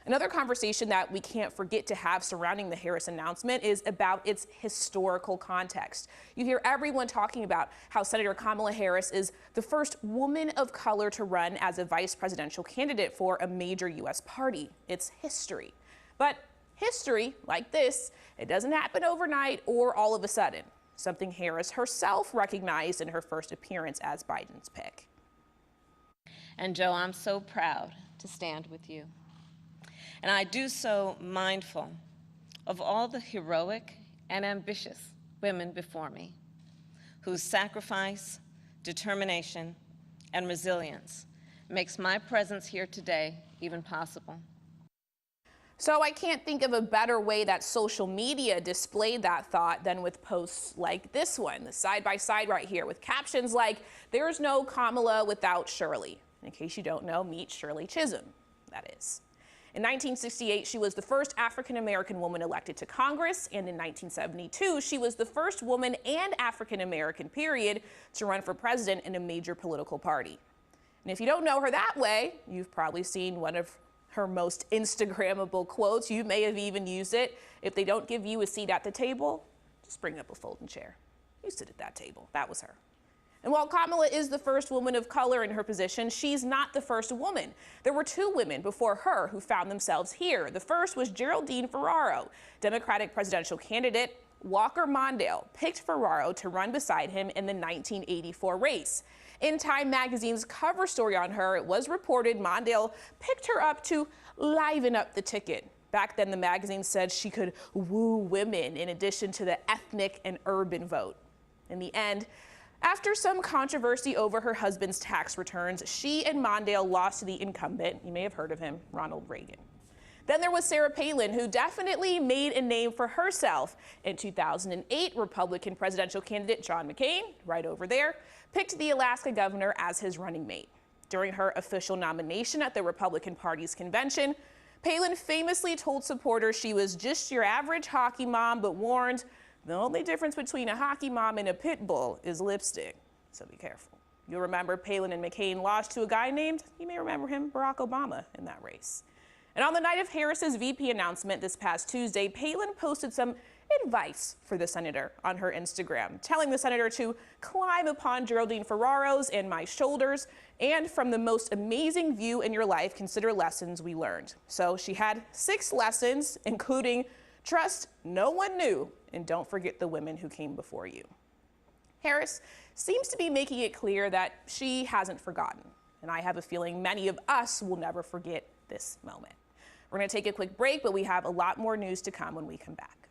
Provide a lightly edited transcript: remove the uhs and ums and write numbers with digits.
Another conversation that we can't forget to have surrounding the Harris announcement is about its historical context. You hear everyone talking about how Senator Kamala Harris is the first woman of color to run as a vice presidential candidate for a major U.S. party. It's history. But history, like this, it doesn't happen overnight or all of a sudden, something Harris herself recognized in her first appearance as Biden's pick. And Joe, I'm so proud to stand with you. And I do so mindful of all the heroic and ambitious women before me, whose sacrifice, determination, and resilience makes my presence here today even possible. So I can't think of a better way that social media displayed that thought than with posts like this one, the side-by-side right here, with captions like, "There's no Kamala without Shirley." In case you don't know, meet Shirley Chisholm, that is. In 1968, she was the first African-American woman elected to Congress, and in 1972, she was the first woman and African-American, period, to run for president in a major political party. And if you don't know her that way, you've probably seen one of her most Instagrammable quotes. You may have even used it. "If they don't give you a seat at the table, just bring up a folding chair. You sit at that table." That was her. And while Kamala is the first woman of color in her position, she's not the first woman. There were two women before her who found themselves here. The first was Geraldine Ferraro, Democratic presidential candidate. Walker Mondale picked Ferraro to run beside him in the 1984 race. In Time magazine's cover story on her, it was reported Mondale picked her up to liven up the ticket. Back then, the magazine said she could woo women in addition to the ethnic and urban vote. In the end, after some controversy over her husband's tax returns, she and Mondale lost to the incumbent, you may have heard of him, Ronald Reagan. Then there was Sarah Palin, who definitely made a name for herself. In 2008, Republican presidential candidate John McCain, right over there, picked the Alaska governor as his running mate. During her official nomination at the Republican Party's convention, Palin famously told supporters she was just your average hockey mom, but warned, "The only difference between a hockey mom and a pit bull is lipstick, so be careful." You'll remember Palin and McCain lost to a guy named, you may remember him, Barack Obama in that race. And on the night of Harris's VP announcement this past Tuesday, Palin posted some advice for the senator on her Instagram, telling the senator to climb upon Geraldine Ferraro's and my shoulders, and from the most amazing view in your life, consider lessons we learned. So she had 6 lessons, including trust no one knew, and don't forget the women who came before you. Harris seems to be making it clear that she hasn't forgotten, and I have a feeling many of us will never forget this moment. We're going to take a quick break, but we have a lot more news to come when we come back.